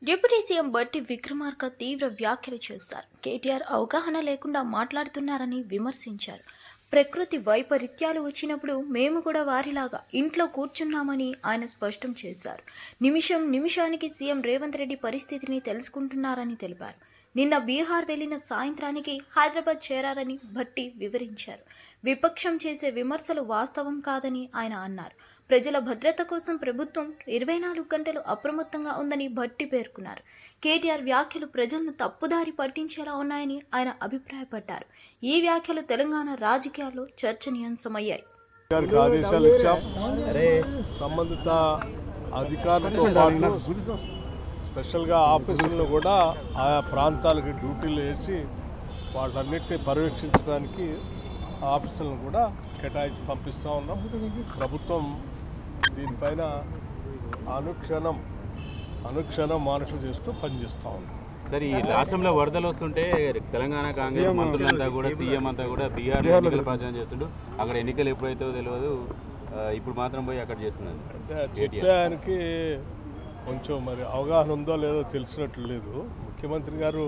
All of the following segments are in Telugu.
డిప్యూటీ సీఎం బట్టి విక్రమార్క తీవ్ర వ్యాఖ్యలు చేశారు. కేటీఆర్ అవగాహన లేకుండా మాట్లాడుతున్నారని విమర్శించారు. ప్రకృతి వైపరీత్యాలు వచ్చినప్పుడు మేము కూడా వారిలాగా ఇంట్లో కూర్చున్నామని ఆయన స్పష్టం చేశారు. నిమిషానికి సీఎం రేవంత్ రెడ్డి పరిస్థితిని తెలుసుకుంటున్నారని తెలిపారు. నిన్న బీహార్ వెళ్లిన సాయంత్రానికి హైదరాబాద్ చేరారని భట్టి వివరించారు. విపక్షం చేసే విమర్శలు వాస్తవం కాదని ఆయన అన్నారు. ప్రజల భద్రత కోసం ప్రభుత్వం 24 గంటలు అప్రమత్తంగా ఉందని భట్టి పేర్కొన్నారు. కేటీఆర్ వ్యాఖ్యలు ప్రజలను తప్పుదారి పట్టించేలా ఉన్నాయని ఆయన అభిప్రాయపడ్డారు. ఈ వ్యాఖ్యలు తెలంగాణ రాజకీయాల్లో చర్చనీయాంశమయ్యాయి. సంబంధిత అధికారులతో పాటు స్పెషల్గా ఆఫీసులను కూడా ఆయా ప్రాంతాలకి డ్యూటీలు వేసి వాటన్నిటిని పర్యవేక్షించడానికి ఆఫీసులను కూడా కేటాయించి పంపిస్తూ ఉన్నాం. ప్రభుత్వం దీనిపైన అనుక్షణం మానిటర్ చేస్తూ పనిచేస్తూ ఉన్నాం. సరే, ఈ రాష్ట్రంలో వరదలు వస్తుంటే తెలంగాణ కాంగ్రెస్ మంత్రులంతా కూడా సీఎం అంతా కూడా బీహార్ ఎన్నికల ప్రచారం చేస్తుంటూ అక్కడ ఎన్నికలు ఎప్పుడైతే తెలియదు, ఇప్పుడు మాత్రం పోయి అక్కడ చేస్తున్నారు. అంటే చెప్పడానికి కొంచెం మరి అవగాహన ఉందో లేదో తెలిసినట్లు లేదు. ముఖ్యమంత్రి గారు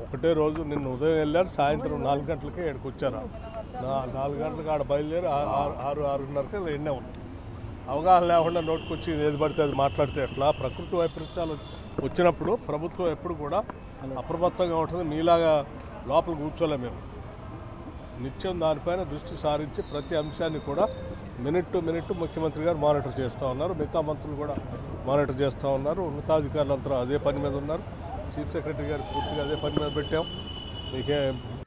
ఒకటే రోజు నిన్న ఉదయం వెళ్ళారు, సాయంత్రం 4 గంటలకే ఇక్కడికి వచ్చారు. 4 గంటలకు ఆడ బయలుదేరి 6:30కి ఎన్నే ఉంటాం. అవగాహన లేకుండా నోటుకొచ్చి ఏది పడితే అది మాట్లాడితే ఎట్లా? ప్రకృతి వైపరీత్యాలు వచ్చినప్పుడు ప్రభుత్వం ఎప్పుడు కూడా అప్రమత్తంగా ఉంటుంది. మీలాగా లోపల కూర్చోలేము. మేము నిత్యం దానిపైన దృష్టి సారించి ప్రతి అంశాన్ని కూడా మినిట్ టు మినిట్ ముఖ్యమంత్రి గారు మానిటర్ చేస్తూ ఉన్నారు. మిగతా మంత్రులు కూడా మానిటర్ చేస్తూ ఉన్నారు. ఉన్నతాధికారులంతా అదే పని మీద ఉన్నారు. చీఫ్ సెక్రటరీ గారు పూర్తిగా అదే పని మీద పెట్టాం.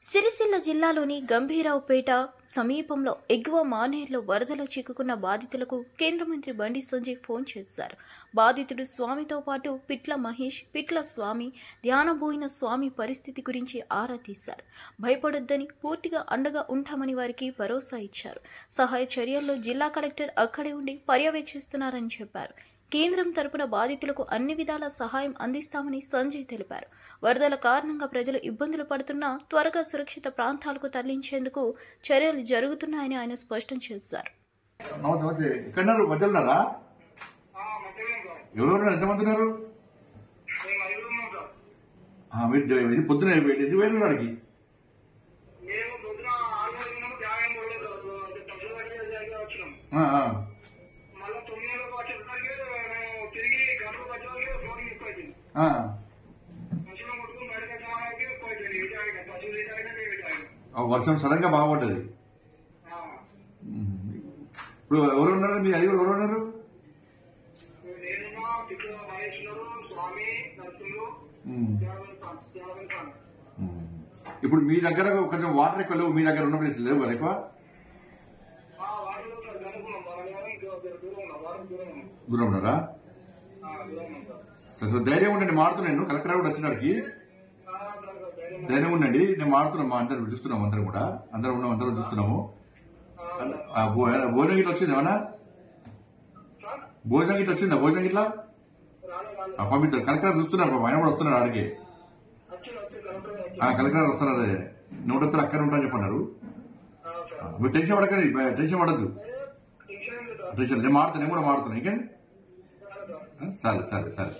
సిరిసిల్ల జిల్లాలోని గంభీరావుపేట సమీపంలో ఎగువ మానేరులో వరదలో చిక్కుకున్న బాధితులకు కేంద్ర మంత్రి బండి సంజయ్ ఫోన్ చేశారు. బాధితుడు స్వామితో పాటు పిట్ల మహేష్, పిట్ల స్వామి, ధ్యానబోయిన స్వామి పరిస్థితి గురించి ఆరా తీశారు. భయపడొద్దని, పూర్తిగా అండగా ఉంటామని వారికి భరోసా ఇచ్చారు. సహాయ చర్యల్లో జిల్లా కలెక్టర్ అక్కడే ఉండి పర్యవేక్షిస్తున్నారని చెప్పారు. కేంద్రం తరపున బాధితులకు అన్ని విధాల సహాయం అందిస్తామని సంజయ్ తెలిపారు. వరదల కారణంగా ప్రజలు ఇబ్బందులు పడుతున్నా త్వరగా సురక్షిత ప్రాంతాలకు తరలించేందుకు చర్యలు జరుగుతున్నాయని ఆయన స్పష్టం చేశారు. వర్షం సడన్ గా బాగుపడ్డది. ఇప్పుడు ఎవరున్నారు? మీ ఐదుగురు ఎవరున్నారు? ఇప్పుడు మీ దగ్గర కొంచెం వాటర్ ఎక్కువ లేవు. మీ దగ్గర ఉన్న ప్లేస్ లేవు కదా ఎక్కువ? దూరం ఉన్నారా? ధైర్యం ఉండండి, మాడుతున్నాను. కలెక్టర్ కూడా వచ్చినాడికి ధైర్యం ఉండండి. నేను మాడుతున్నాం. అందరం చూస్తున్నాం. అందరం కూడా అందరం చూస్తున్నాము. భోజనం గిట్లా వచ్చింది ఏమన్నా? భోజనం గిట్లా వచ్చిందా? భోజనం గిట్లా పంపిస్తారు. కలెక్టర్ చూస్తున్నారు. ఆయన కూడా వస్తున్నారు. ఆడికి కలెక్టర్ వస్తున్నారు. అదే నువ్వు వస్తారు, అక్కడ ఉంటాను చెప్పన్నారు. మీరు టెన్షన్ పడకండి, టెన్షన్ పడద్దు. టెన్షన్ నేను కూడా మాడుతున్నాను. ఇంకేంటి? సరే.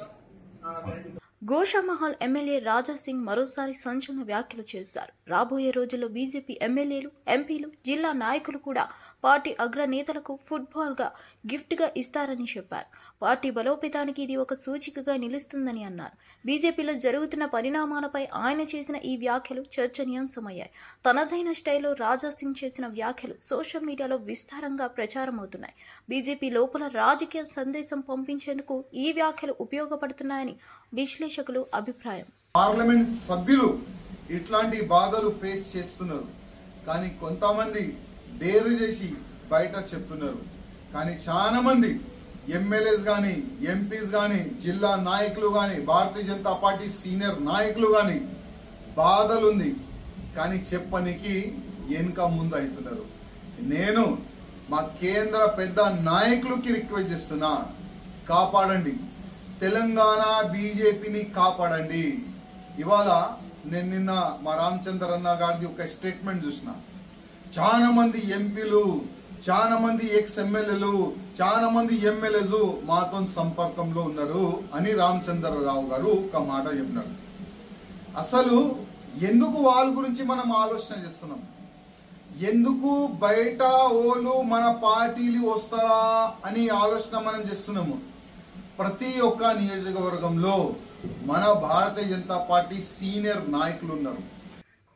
గోషామహల్ ఎమ్మెల్యే రాజాసింగ్ మరోసారి సంచలన వ్యాఖ్యలు చేశారు. రాబోయే రోజుల్లో బీజేపీ ఎమ్మెల్యేలు, ఎంపీలు, జిల్లా నాయకులు కూడా పార్టీ అగ్రనేతలకు ఫుట్బాల్ గా గిఫ్ట్ గా ఇస్తారని చెప్పారు. పార్టీ బలోపేతానికి ఇది ఒక సూచికగా నిలుస్తుందని అన్నారు. బీజేపీలో జరుగుతున్న పరిణామాలపై ఆయన చేసిన ఈ వ్యాఖ్యలు చర్చనీయాంశమయ్యాయి. తనదైన స్టైల్లో రాజాసింగ్ చేసిన వ్యాఖ్యలు సోషల్ మీడియాలో విస్తారంగా ప్రచారమవుతున్నాయి. బీజేపీ లోపల రాజకీయ సందేశం పంపించేందుకు ఈ వ్యాఖ్యలు ఉపయోగపడుతున్నాయని విశ్లేషకులు అభిప్రాయం. పార్లమెంట్ సభ్యులు ఇట్లాంటి బాధలు ఫేస్ చేస్తున్నారు, కానీ కొంతమంది డేరు చేసి బయట చెప్తున్నారు. కానీ చాలా మంది ఎమ్మెల్యేస్ గాని, ఎంపీస్ గాని, జిల్లా నాయకులు గాని, భారతీయ జనతా పార్టీ సీనియర్ నాయకులు గాని బాధలుంది కానీ చెప్పనికి వెనుక ముందు అవుతున్నారు. నేను మా కేంద్ర పెద్ద నాయకులకి రిక్వెస్ట్ చేస్తున్నా, కాపాడండి తెలంగాణ బీజేపీని, కాపాడండి. ఇవాళ నేను నిన్న మా రామచంద్ర అన్న గారిది ఒక స్టేట్మెంట్ చూసిన. చాలా మంది ఎంపీలు, చాలా మంది ఎక్స్ ఎమ్మెల్యేలు, చాలా మంది ఎమ్మెల్యేలు మాతో సంపర్కంలో ఉన్నారు అని రామచంద్రరావు గారు ఒక మాట చెప్పినారు. అసలు ఎందుకు వాళ్ళ గురించి మనం ఆలోచన చేస్తున్నాం? ఎందుకు బయట ఓలు మన పార్టీలు వస్తారా అని ఆలోచన మనం చేస్తున్నాము. ప్రతి ఒక్క నియోజకవర్గంలో మన భారతీయ జనతా పార్టీ సీనియర్ నాయకులు ఉన్నారు.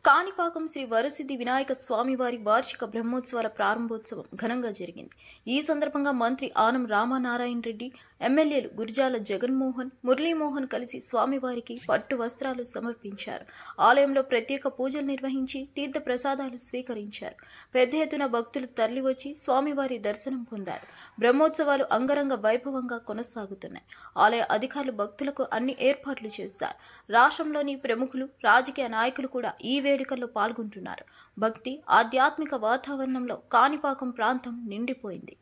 కాణిపాకం శ్రీ వరసిద్ధి వినాయక స్వామివారి వార్షిక బ్రహ్మోత్సవాల ప్రారంభోత్సవం ఘనంగా జరిగింది. ఈ సందర్భంగా మంత్రి ఆనం రామనారాయణ రెడ్డి, ఎమ్మెల్యేలు గుర్జాల జగన్మోహన్, మురళీమోహన్ కలిసి స్వామివారికి పట్టు వస్త్రాలు సమర్పించారు. ఆలయంలో ప్రత్యేక పూజలు నిర్వహించి తీర్థ ప్రసాదాలు స్వీకరించారు. పెద్ద ఎత్తున భక్తులు తరలివచ్చి స్వామివారి దర్శనం పొందారు. బ్రహ్మోత్సవాలు అంగరంగ వైభవంగా కొనసాగుతున్నాయి. ఆలయ అధికారులు భక్తులకు అన్ని ఏర్పాట్లు చేశారు. రాష్ట్రంలోని ప్రముఖులు, రాజకీయ నాయకులు కూడా ఈ వేడుకల్లో పాల్గొంటున్నారు. భక్తి, ఆధ్యాత్మిక వాతావరణంలో కాణిపాకం ప్రాంతం నిండిపోయింది.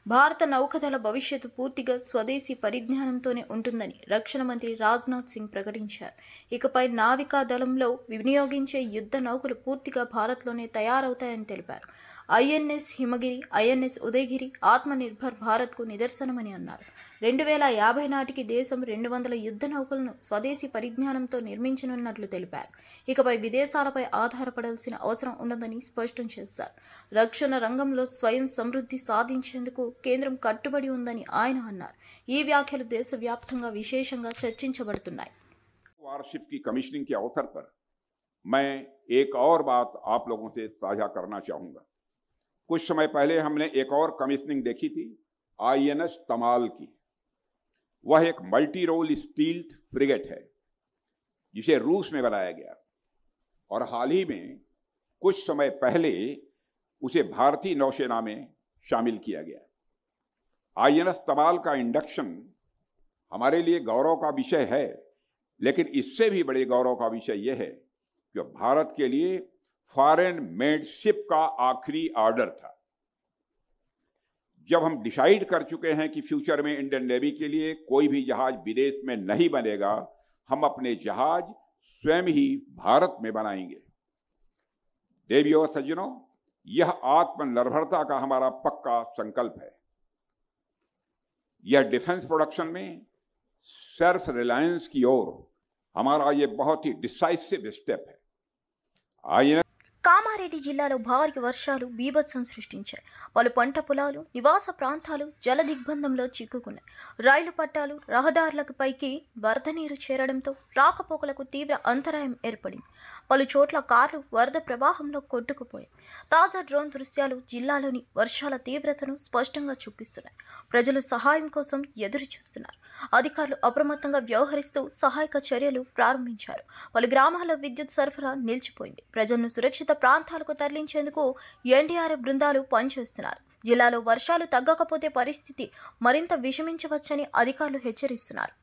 భారత నౌకాదళ భవిష్యత్తు పూర్తిగా స్వదేశీ పరిజ్ఞానంతోనే ఉంటుందని రక్షణ మంత్రి రాజ్నాథ్ సింగ్ ప్రకటించారు. ఇకపై నావికా దళంలో వినియోగించే యుద్ధ నౌకలు పూర్తిగా భారత్లోనే తయారవుతాయని తెలిపారు. ఐఎన్ఎస్ హిమగిరి, ఐఎన్ఎస్ ఉదయగిరి ఆత్మనిర్భర్ భారత్కు నిదర్శనమని అన్నారు. 2050 నాటికి దేశం 200 యుద్ధ నౌకలను స్వదేశీ పరిజ్ఞానంతో నిర్మించనున్నట్లు తెలిపారు. ఇకపై విదేశాలపై ఆధారపడాల్సిన అవసరం ఉండదని స్పష్టం చేశారు. రక్షణ రంగంలో స్వయం సమృద్ధి సాధించేందుకు కేంద్రం కట్టుబడి ఉందని ఆయన అన్నారు. ఈ వ్యాఖ్యలు దేశవ్యాప్తంగా విశేషంగా చర్చించబడుతున్నాయి. वारशिप की कमिश्निंग के अवसर पर मैं एक और बात आप लोगों से साझा करना चाहूँगा। कुछ समय पहले हमने एक और कमिश्निंग देखी थी आईएनएस तमाल की। वह एक मल्टी रोल स्टील्थ फ्रिगेट है जिसे रूस में बनाया गया और हाल ही में कुछ समय पहले उसे भारतीय नौसेना में शामिल किया गया। आईएनएस तमाल का इंडक्शन हमारे लिए गौरव का विषय है, लेकिन इससे भी बड़े गौरव का विषय यह है कि भारत के लिए फॉरेन मेड शिप का आखिरी ऑर्डर था। जब हम डिसाइड कर चुके हैं कि फ्यूचर में इंडियन नेवी के लिए कोई भी जहाज विदेश में नहीं बनेगा, हम अपने जहाज स्वयं ही भारत में बनाएंगे। देवियों और सज्जनों, यह आत्मनिर्भरता का हमारा पक्का संकल्प है। यह डिफेंस प्रोडक्शन में सेल्फ रिलायंस की ओर हमारा ये बहुत ही डिसाइसिव स्टेप है। आइए కామారెడ్డి జిల్లాలో భారీ వర్షాలు బీభత్సం సృష్టించాయి. పలు పంట పొలాలు, నివాస ప్రాంతాలు జల దిగ్బంధంలో చిక్కుకున్నాయి. రైలు పట్టాలు, రహదారులకు పైకి వరద నీరు చేరడంతో రాకపోకలకు తీవ్ర అంతరాయం ఏర్పడింది. పలు చోట్ల కార్లు వరద ప్రవాహంలో కొట్టుకుపోయాయి. తాజా డ్రోన్ దృశ్యాలు జిల్లాలోని వర్షాల తీవ్రతను స్పష్టంగా చూపిస్తున్నాయి. ప్రజలు సహాయం కోసం ఎదురు చూస్తున్నారు. అధికారులు అప్రమత్తంగా వ్యవహరిస్తూ సహాయక చర్యలు ప్రారంభించారు. పలు గ్రామాల్లో విద్యుత్ సరఫరా నిలిచిపోయింది. ప్రజలను సురక్షిత ప్రాంతాలకు తరలించేందుకు ఎన్డీఆర్ఎఫ్ బృందాలు పనిచేస్తున్నారు. జిల్లాలో వర్షాలు తగ్గకపోతే పరిస్థితి మరింత విషమించవచ్చని అధికారులు హెచ్చరిస్తున్నారు.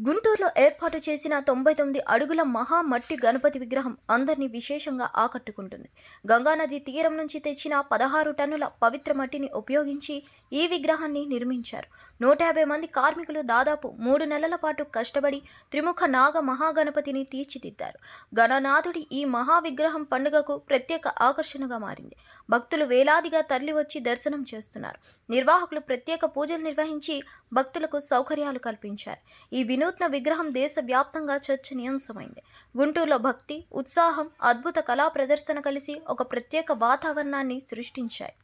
గుంటూరులో ఏర్పాటు చేసిన 99 అడుగుల మహా మట్టి గణపతి విగ్రహం అందరినీ విశేషంగా ఆకట్టుకుంటుంది. గంగానది తీరం నుంచి తెచ్చిన 16 టన్నుల పవిత్ర మట్టిని ఉపయోగించి ఈ విగ్రహాన్ని నిర్మించారు. 150 మంది కార్మికులు దాదాపు 3 నెలల పాటు కష్టపడి త్రిముఖ నాగ మహాగణపతిని తీర్చిదిద్దారు. గణనాథుడి ఈ మహావిగ్రహం పండుగకు ప్రత్యేక ఆకర్షణగా మారింది. భక్తులు వేలాదిగా తరలివచ్చి దర్శనం చేస్తున్నారు. నిర్వాహకులు ప్రత్యేక పూజలు నిర్వహించి భక్తులకు సౌకర్యాలు కల్పించారు. ఈ వినూత్న విగ్రహం దేశవ్యాప్తంగా చర్చనీయాంశమైంది. గుంటూరులో భక్తి, ఉత్సాహం, అద్భుత కళా ప్రదర్శన కలిసి ఒక ప్రత్యేక వాతావరణాన్ని సృష్టించాయి.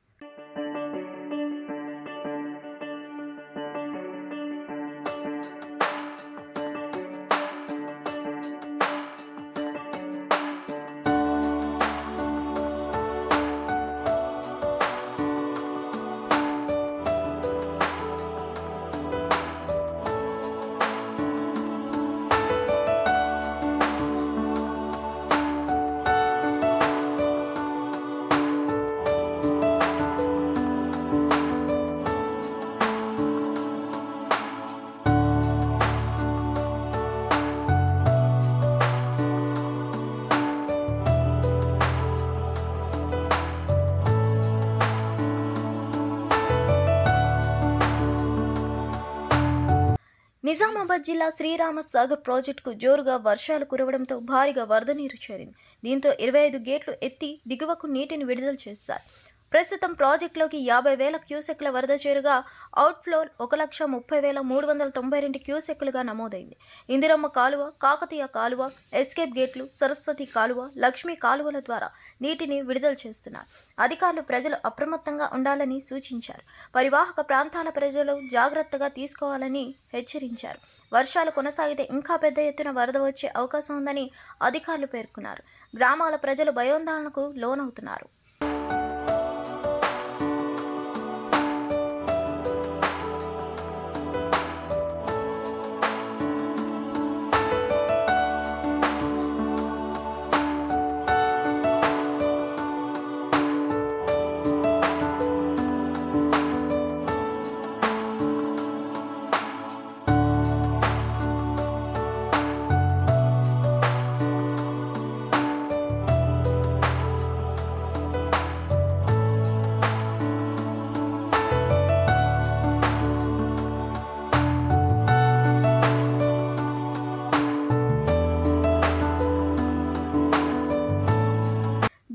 నిజామాబాద్ జిల్లా శ్రీరామ సాగర్ ప్రాజెక్టుకు జోరుగా వర్షాలు కురవడంతో భారీగా వరద నీరు చేరింది. దీంతో 25 గేట్లు ఎత్తి దిగువకు నీటిని విడుదల చేశారు. ప్రస్తుతం ప్రాజెక్టులోకి 50,000 క్యూసెక్ల వరద చేరుగా అవుట్ఫ్లో 1,30,392 క్యూసెక్లుగా నమోదైంది. ఇందిరమ్మ కాలువ, కాకతీయ కాలువ, ఎస్కేప్ గేట్లు, సరస్వతి కాలువ, లక్ష్మీ కాలువల ద్వారా నీటిని విడుదల చేస్తున్నారు. అధికారులు ప్రజలు అప్రమత్తంగా ఉండాలని సూచించారు. పరివాహక ప్రాంతాల ప్రజలు జాగ్రత్తగా తీసుకోవాలని హెచ్చరించారు. వర్షాలు కొనసాగితే ఇంకా పెద్ద ఎత్తున వరద వచ్చే అవకాశం ఉందని అధికారులు పేర్కొన్నారు. గ్రామాల ప్రజలు భయోందోళనకు లోనవుతున్నారు.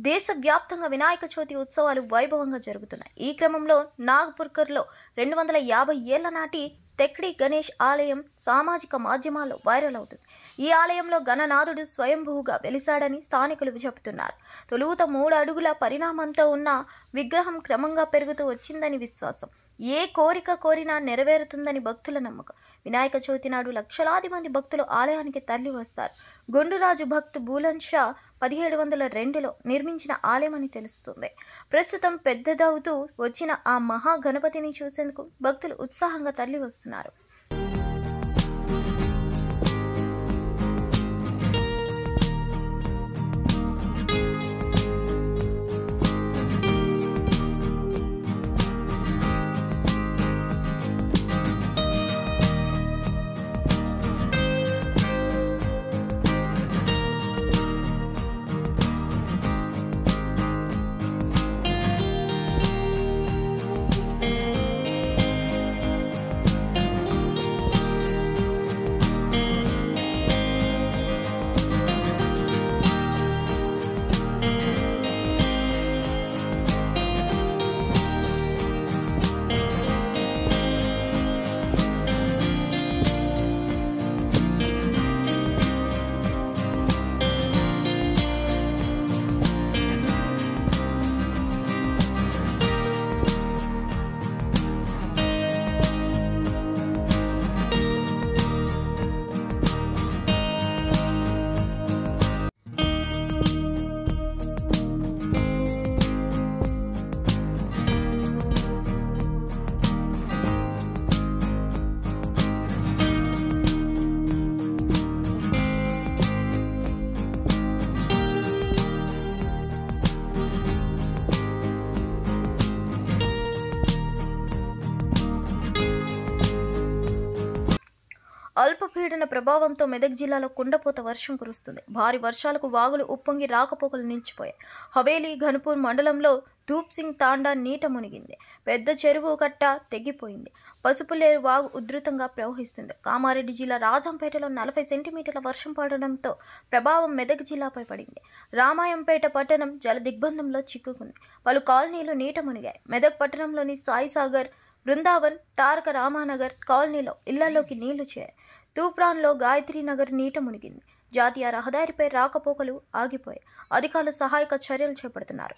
దేశవ్యాప్తంగా వినాయక చవితి ఉత్సవాలు వైభవంగా జరుగుతున్నాయి. ఈ క్రమంలో నాగపూర్కర్లో 250 ఏళ్ల నాటి తెక్డి గణేష్ ఆలయం సామాజిక మాధ్యమాల్లో వైరల్ అవుతుంది. ఈ ఆలయంలో గణనాథుడు స్వయంభూగా వెలిశాడని స్థానికులు చెబుతున్నారు. తొలుత 3 అడుగుల పరిణామంతో ఉన్న విగ్రహం క్రమంగా పెరుగుతూ వచ్చిందని విశ్వాసం. ఏ కోరిక కోరినా నెరవేరుతుందని భక్తుల నమ్మకం. వినాయక చవితి నాడు లక్షలాది మంది భక్తులు ఆలయానికి తరలి వస్తారు. గొండురాజు భక్తు బూలన్ షా 1702లో నిర్మించిన ఆలయమని తెలుస్తుంది. ప్రస్తుతం పెద్దదవుతూ వచ్చిన ఆ మహా గణపతిని చూసేందుకు భక్తులు ఉత్సాహంగా తరలి వస్తున్నారు. అల్పపీడన ప్రభావంతో మెదక్ జిల్లాలో కుండపోత వర్షం కురుస్తుంది. భారీ వర్షాలకు వాగులు ఉప్పొంగి రాకపోకలు నిలిచిపోయాయి. హవేలీ ఘన్పూర్ మండలంలో ధూప్ సింగ్ తాండా నీట మునిగింది. పెద్ద చెరువు కట్ట తెగిపోయింది. పసుపులేరు వాగు ఉధృతంగా ప్రవహిస్తుంది. కామారెడ్డి జిల్లా రాజంపేటలో 40 సెంటీమీటర్ల వర్షం పడడంతో ప్రభావం మెదక్ జిల్లాపై పడింది. రామాయంపేట పట్టణం జల దిగ్బంధంలో చిక్కుకుంది. పలు కాలనీలు నీట మునిగాయి. మెదక్ పట్టణంలోని సాయిసాగర్, బృందావన్, తారక రామానగర్ కాలనీలో ఇళ్లలోకి నీళ్లు చేరాయి. తూప్రాన్లో గాయత్రీనగర్ నీట మునిగింది. జాతీయ రహదారిపై రాకపోకలు ఆగిపోయాయి. అధికారులు సహాయక చర్యలు చేపడుతున్నారు.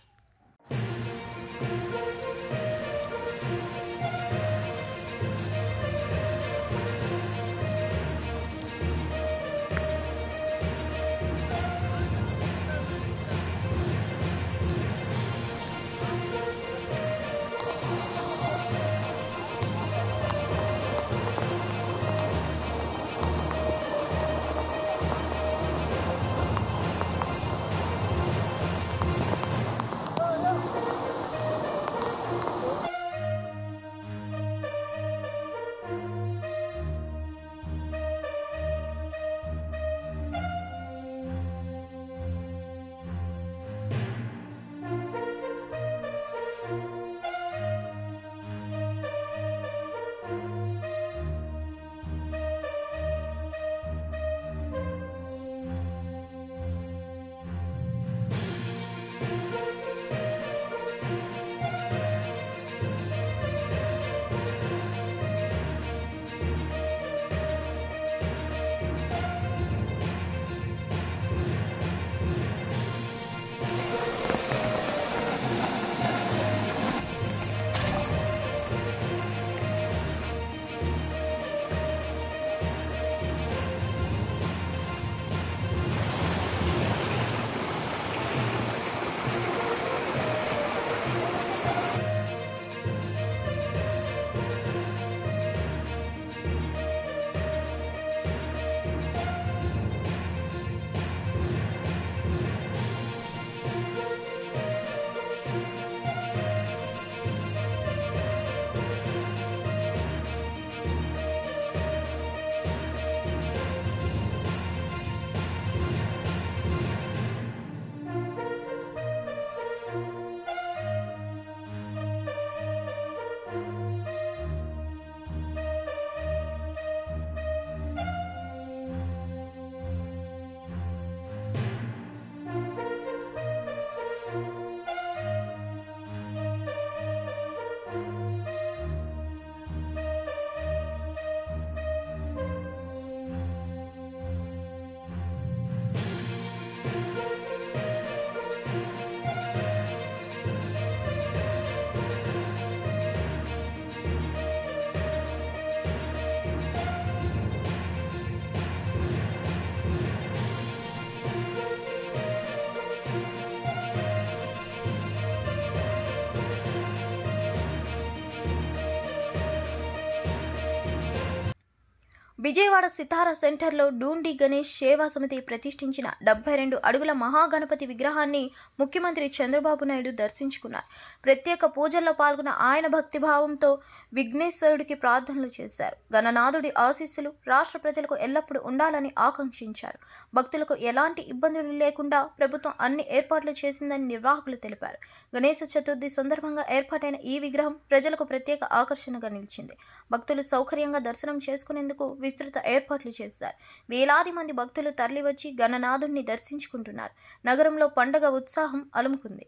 విజయవాడ సితారా సెంటర్లో డూండి గణేష్ సేవా సమితి ప్రతిష్ఠించిన 72 అడుగుల మహాగణపతి విగ్రహాన్ని ముఖ్యమంత్రి చంద్రబాబు నాయుడు దర్శించుకున్నారు. ప్రత్యేక పూజల్లో పాల్గొన్న ఆయన భక్తిభావంతో విఘ్నేశ్వరుడికి ప్రార్థనలు చేశారు. గణనాథుడి ఆశీస్సులు రాష్ట్ర ప్రజలకు ఎల్లప్పుడూ ఉండాలని ఆకాంక్షించారు. భక్తులకు ఎలాంటి ఇబ్బందులు లేకుండా ప్రభుత్వం అన్ని ఏర్పాట్లు చేసిందని నిర్వాహకులు తెలిపారు. గణేశ చతుర్థి సందర్భంగా ఏర్పాటైన ఈ విగ్రహం ప్రజలకు ప్రత్యేక ఆకర్షణగా నిలిచింది. భక్తులు సౌకర్యంగా దర్శనం చేసుకునేందుకు విస్తృత ఏర్పాట్లు చేశారు. వేలాది మంది భక్తులు తరలివచ్చి గణనాథుడిని దర్శించుకుంటున్నారు. నగరంలో పండుగ ఉత్సాహం అలుముకుంది.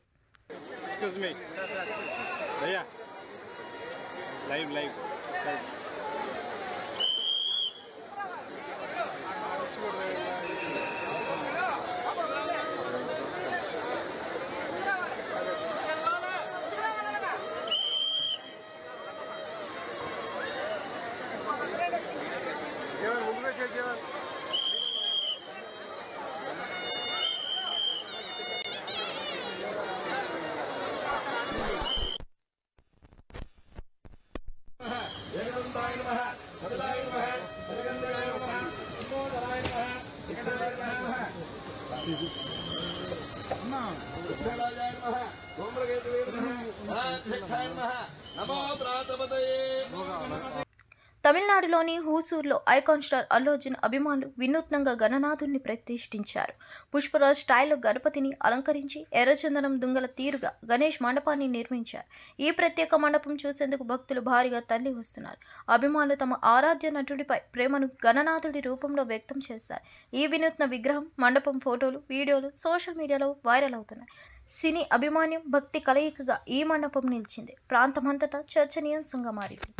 తమిళనాడులోని హూసూర్లో ఐకాన్ స్టార్ అల్లు అర్జున్ అభిమానులు వినూత్నంగా గణనాథుడిని ప్రతిష్ఠించారు. పుష్పరాజ్ స్టైల్లో గణపతిని అలంకరించి ఎర్రచందనం దుంగల తీరుగా గణేష్ మండపాన్ని నిర్మించారు. ఈ ప్రత్యేక మండపం చూసేందుకు భక్తులు భారీగా తరలి వస్తున్నారు. అభిమానులు తమ ఆరాధ్య నటుడిపై ప్రేమను గణనాథుడి రూపంలో వ్యక్తం చేశారు. ఈ వినూత్న విగ్రహం, మండపం ఫోటోలు, వీడియోలు సోషల్ మీడియాలో వైరల్ అవుతున్నాయి. సినీ అభిమాన్యం, భక్తి కలయికగా ఈ మండపం నిలిచింది. ప్రాంతమంతటా చర్చనీయాంశంగా మారింది.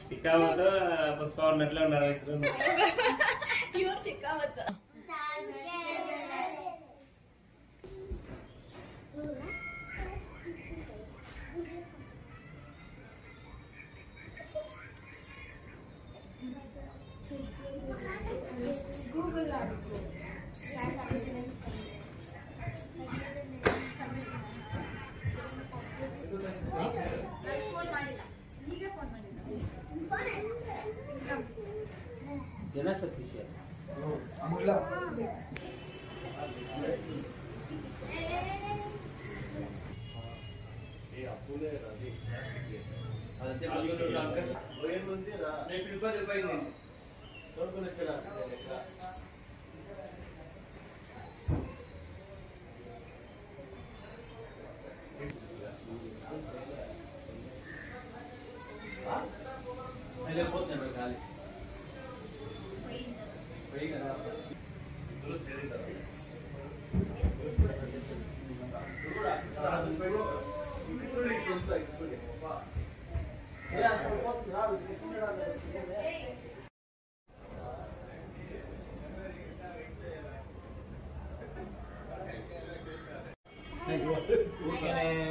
సిక్కావతో పుష్ప ఉన్నట్లే ఉన్నారు ಜನ ಸತೀಶ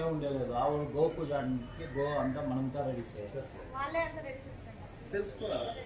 ఉండలేదు ఆవులు గో పూజ అంటే గో అంతా మనంతా రెడీ చేయాలి తెలుసుకోవాలి